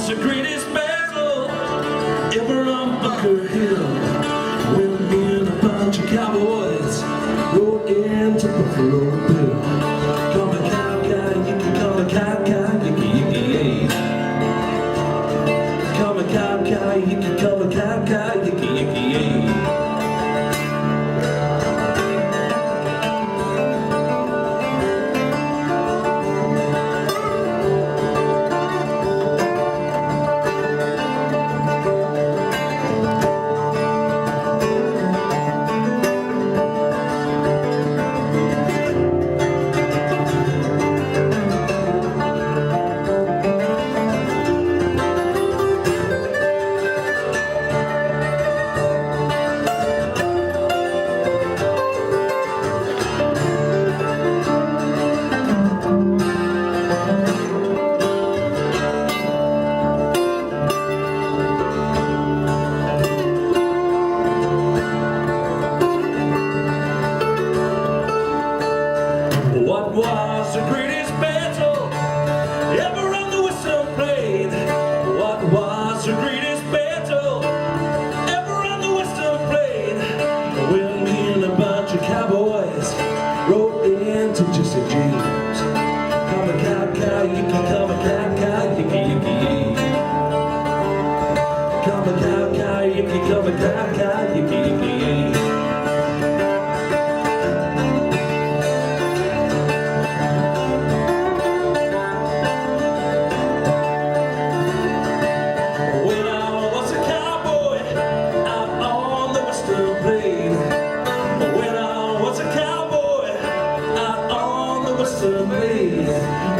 was the greatest battle ever on Bunker Hill? When me and a bunch of cowboys rode into Buffalo Bill. Call me cow-cow, you can call me cow-cow, yicky-yicky-yay. Call me cow-cow, you can call me cow-cow, yicky-yicky-yay. What was the greatest battle ever on the Western Plain? What was the greatest battle ever on the Western Plain? When me and a bunch of cowboys rode into Jesse James. Call me cow-cow, you can call me cow-cow, yicky-yicky-yay. Call me cow-cow, you can call me cow-cow, yicky-yicky-yay.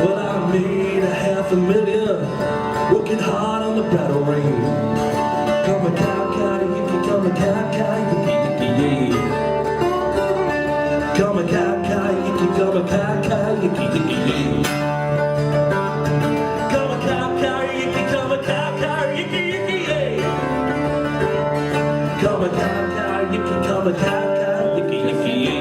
Well, I made $500,000 working hard on the battle ring. Call me cow-cow, you can call me cow-cow, yicky-yicky-yay. Call me cow-cow, you can call me cow-cow, yicky-yicky-yay. Call me cow-cow, you can call me cow-cow, yicky-yicky-yay. Call me cow-cow, you can call me cow-cow, yicky-yicky-yay.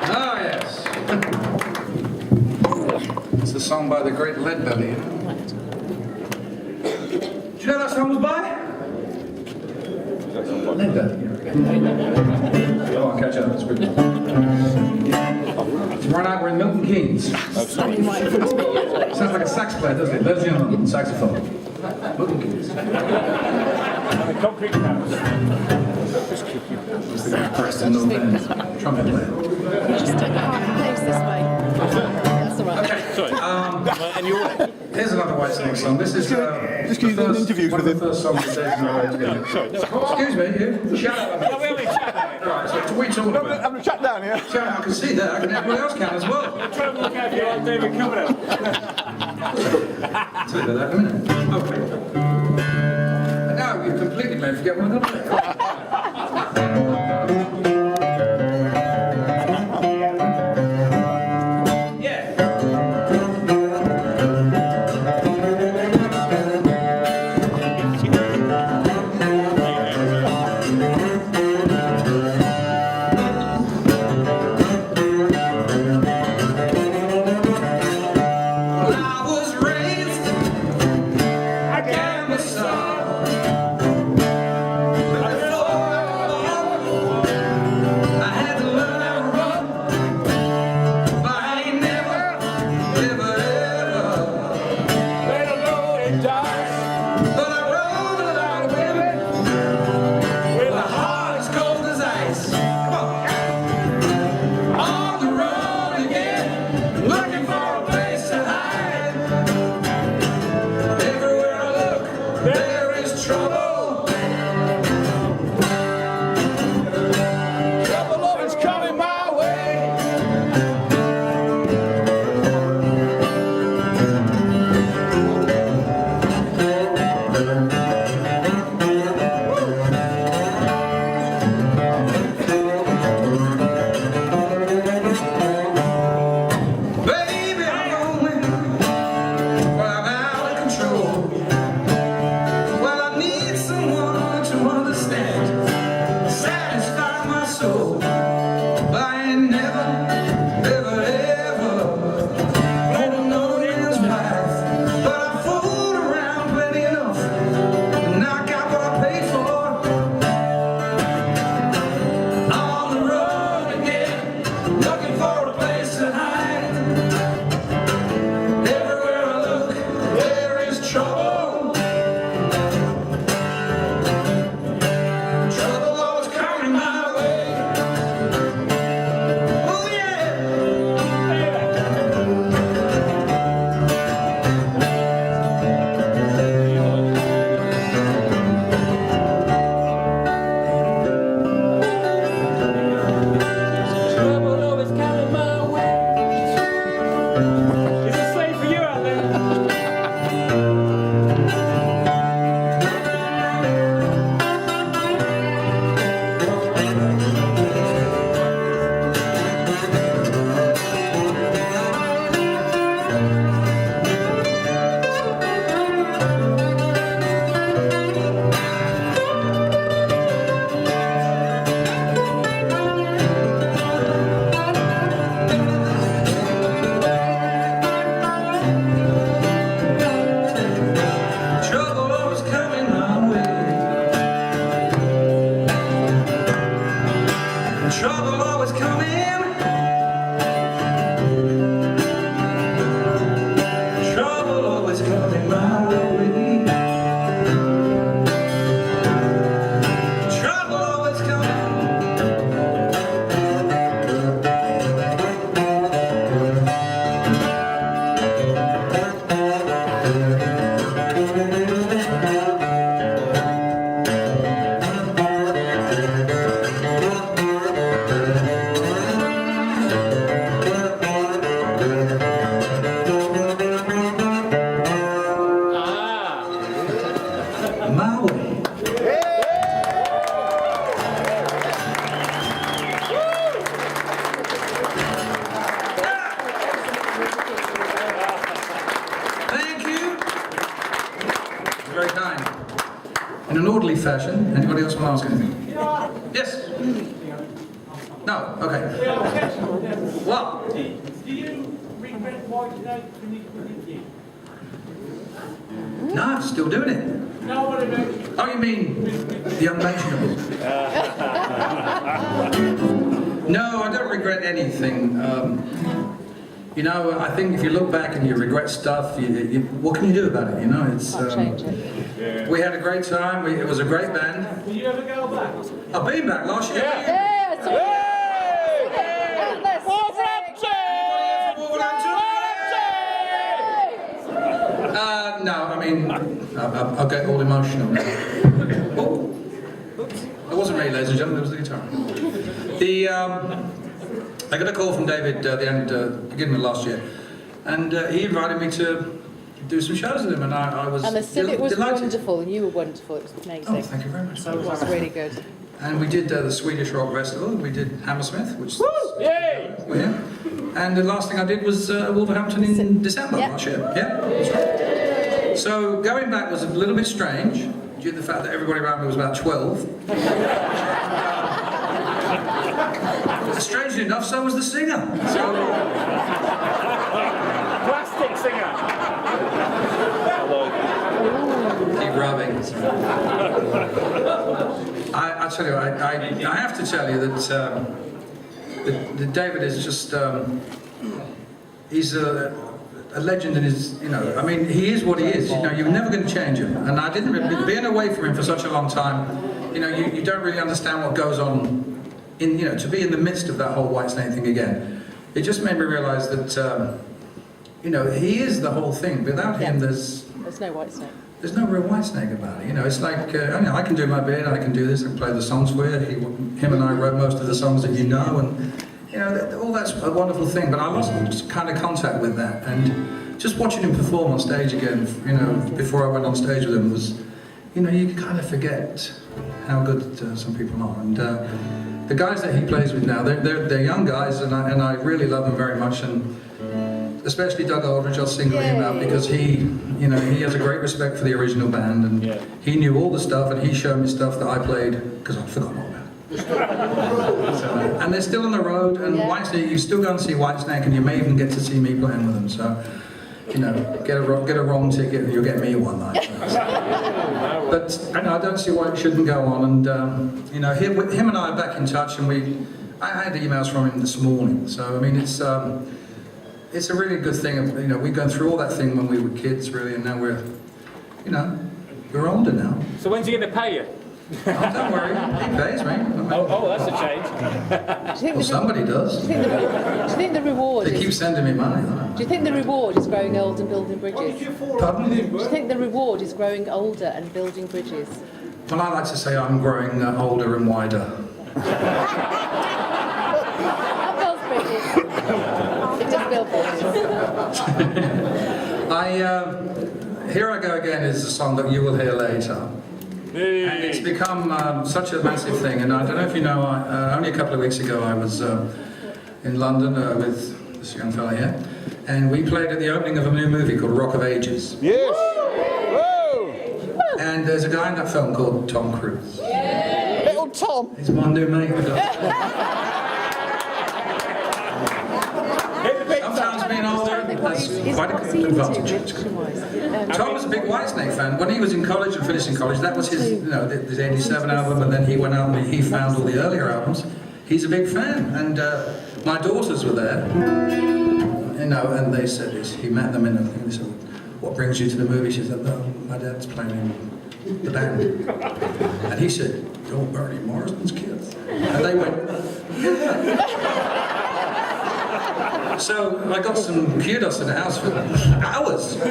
Ah, yes. It's a song by the great Leadbelly. Do you know that song was by? Leadbelly. Oh, I'll catch up. It's pretty good. Tomorrow night we're in Milton Keynes. Sounds like a sax player, doesn't it? Leslie on saxophone. Milton Keynes. And a concrete house. Preston, no bands. Trumpet player. Just take the half place this way. That's all right. Okay. Sorry. And you're right. Here's another White Snake song. This is Just give you an interview one with of the him. first songs we did in our together. Excuse me, you. Shout out at me. Right, so what are we talking about? I'm shut down here. I can see that. I can. Everybody else can as well. Try and look out for you like David Cameron. Tell you about that in a minute. Okay. And now you've completely made me forget what I'm going to say. in an orderly fashion. Anybody else want to ask anything? Yes? No? Okay. What? Do you regret White Snake when you No, I'm still doing it. No, what about Oh, you mean the unmentionable? No, I don't regret anything. You know, I think if you look back and you regret stuff, what can you do about it? You know, it's. Can't change it. We had a great time. It was a great band. will you ever go back? I've been back last year. Yeah, it's all No, I mean, I'll get all emotional. Oh, it wasn't me, ladies and gentlemen, it was the guitar. I got a call from David at the end, beginning of last year, and he invited me to do some shows with him, and I was And the civic was delighted. wonderful, and you were wonderful. It was amazing. Oh, thank you very much. It was really good. And we did the Swedish Rock Festival, we did Hammersmith, which Yay! yeah. And the last thing I did was Wolverhampton in December Yeah. last year. Yeah, that's right. So going back was a little bit strange, due to the fact that everybody around me was about 12. Strangely enough, so was the singer. So, Plastic singer! keep rubbing. I tell you, I have to tell you that David is just, he's a legend in his, you know, I mean, he is what he is, you know, you're never going to change him. And I didn't, being away from him for such a long time, you know, you don't really understand what goes on in, you know, to be in the midst of that whole Whitesnake thing again. It just made me realise that, you know, he is the whole thing. Without him, there's no Whitesnake. there's no real Whitesnake about it. You know, it's like, you know, I can do my bit, I can do this, I can play the songs for you. Him and I wrote most of the songs that you know, and, you know, all that's a wonderful thing, but I lost kind of contact with that. And just watching him perform on stage again, you know, before I went on stage with him was, you know, you kind of forget how good some people are. And the guys that he plays with now, they're young guys, and I really love them very much. And especially Doug Aldridge, I'll single him out because he, you know, he has a great respect for the original band, and he knew all the stuff, and he showed me stuff that I played because I'd forgotten all about it. So, and they're still on the road, and Whitesnake, you still go and see Whitesnake, and you may even get to see me playing with them. So, you know, get a wrong ticket, and you'll get me one night. But you know, I don't see why it shouldn't go on. And you know, him and I are back in touch, and I had emails from him this morning. So I mean, it's a really good thing. You know, we've gone through all that thing when we were kids, really, and now we're, you know, we're older now. So when's he going to pay you? Oh, don't worry, he pays me. Oh, that's a change. Well, somebody does. Do you think the reward They keep is... sending me money. I don't know. Do you think the reward is growing old and building bridges? Pardon? Do you think the reward is growing older and building bridges? Well, I like to say I'm growing older and wider. Not build bridges. It does build bridges. Here I Go Again is a song that you will hear later. And it's become such a massive thing, and I don't know if you know, only a couple of weeks ago I was in London with this young fella here, and we played at the opening of a new movie called Rock of Ages. Yes! Whoa! And there's a guy in that film called Tom Cruise. Little Tom! He's my new mate. Sometimes being older has quite a advantage. Tom was a big Whitesnake fan. When he was in college and finishing college, that was his, you know, his 87 album, and then he went out and he found all the earlier albums. He's a big fan, and my daughters were there, you know, and they said he met them in a thing. They said, "What brings you to the movie?" She said, "No, my dad's playing in the band." And he said, "You're Bernie Marsden's kids." And they went, "Yeah." So I got some kudos in the house for hours. I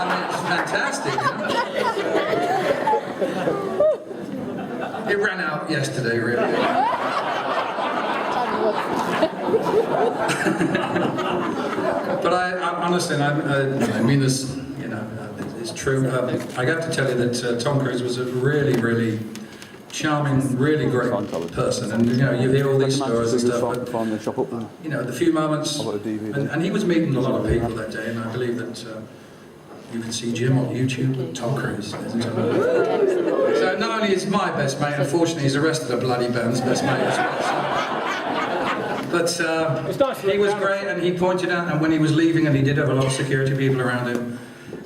mean, it's fantastic. You know? It ran out yesterday, really. But I honestly, I mean this, you know, it's true. I got to tell you that Tom Cruise was a really, really charming, really great person, and you know, you hear all these stories and stuff, but you know, the few moments, and he was meeting a lot of people that day, and I believe that You can see Jim on YouTube with Tom Cruise. So not only is my best mate, unfortunately he's the rest of the bloody band's best mate as well. But he was great, and he pointed out, and when he was leaving, and he did have a lot of security people around him,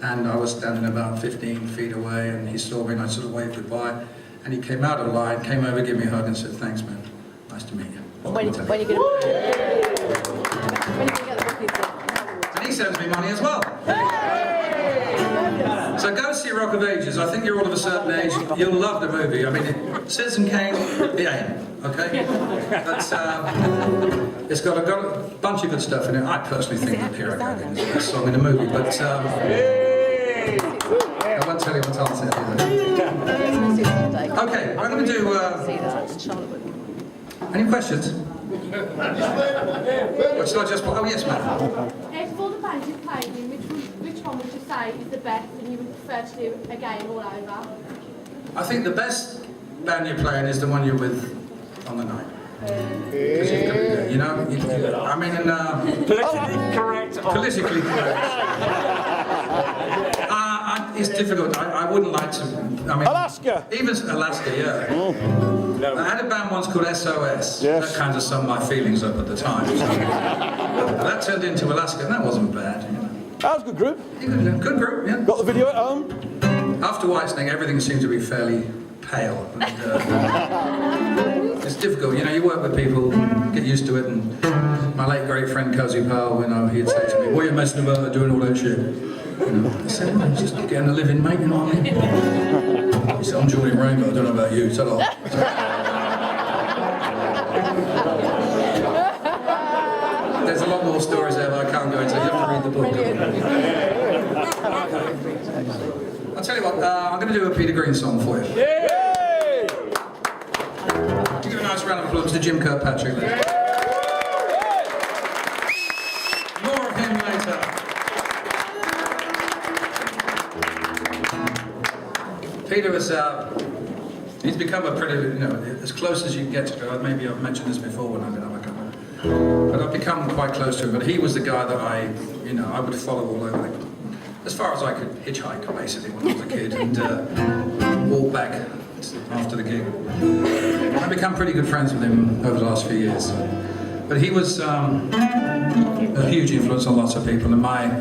and I was standing about 15 feet away, and he saw me, and I sort of waved goodbye, and he came out of the line, came over, gave me a hug, and said, "Thanks, man. Nice to meet you." When are you going to get the bookies in? And he sends me money as well. So go see Rock of Ages. I think you're all of a certain age. You'll love the movie. I mean, Citizen Kane, it ain't, okay? But it's got a bunch of good stuff in it. I personally think that Hero Gaga is the best song in the movie, but I won't tell you what I'll say. Okay, I'm going to do... any questions? Or shall I just... Oh, yes, ma'am. For the band you've played in, which one would you say is the best and you would prefer to do again all over? I think the best band you're playing is the one you're with on the night. Because you've got to do it, you know? I mean, Politically correct. politically correct. It's difficult. I wouldn't like to... I mean, Alaska. Even Alaska, yeah. I had a band once called SOS. Yes. That kind of summed my feelings up at the time. So. That turned into Alaska, and that wasn't bad. You know. That was a good group. Good group, yeah. Got the video at home? After Whitesnake, everything seemed to be fairly pale. And, it's difficult, you know, you work with people, get used to it, and my late great friend Cozy Powell, you know, he'd say to me, "What are you messing about doing all that shit?" You know, I said, "Well, I'm just getting a living, mate, you know what I mean?" He said, "I'm joining Rainbow, I don't know about you, tell all." There's a lot more stories there that I can't go into, you have to read the book. I'll tell you what, I'm going to do a Peter Green song for you. Yay! Give a nice round of applause to Jim Kirkpatrick. More of him later. Peter was, he's become a pretty, you know, as close as you can get to him. Maybe I've mentioned this before when I've been on my camera. But I've become quite close to him. But he was the guy that I would follow all over. As far as I could hitchhike, basically, when I was a kid, and walk back after the gig. I've become pretty good friends with him over the last few years. But he was a huge influence on lots of people. And I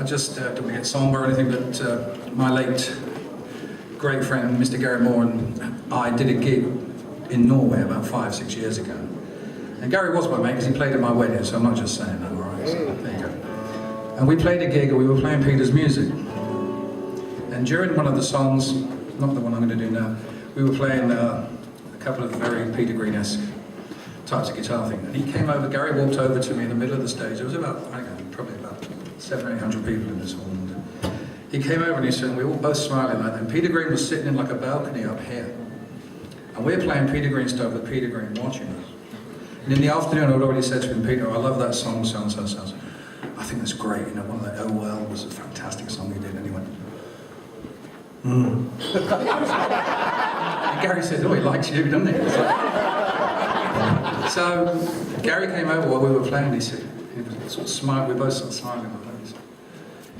just don't want to get somber or anything, but my late great friend, Mr. Gary Moore, and I did a gig in Norway about 5-6 years ago. And Gary was my mate because he played at my wedding, so I'm not just saying that, all right? So there you go. And we played a gig and we were playing Peter's music. And during one of the songs, not the one I'm going to do now, we were playing a couple of very Peter Green-esque types of guitar thing. And he came over, Gary walked over to me in the middle of the stage. There was about, I don't know, probably about 700 or 800 people in this hall. And he came over and he said, and we were all both smiling like that. And Peter Green was sitting in like a balcony up here. And we were playing Peter Green stuff with Peter Green watching us. And in the afternoon, I'd already said to him, "Peter, I love that song, so-and-so, so-and-so. I think that's great, you know, one of the Oh Well was a fantastic song he did." And he went, And Gary said, "Oh, he likes you, doesn't he?" So Gary came over while we were playing, he said, he was sort of smiling, we both sort of smiling like that. He said,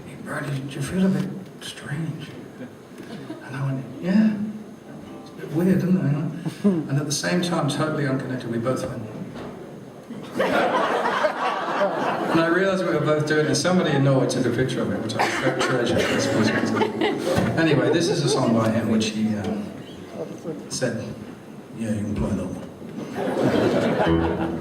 "Hey, Brad, did you feel a bit strange?" And I went, "Yeah, it's a bit weird, isn't it?" You know? And at the same time, totally unconnected, we both went. And I realised we were both doing it, and somebody in Norway took a picture of it, which I treasure. Anyway, this is a song by him, which he said, "Yeah, you can play that one."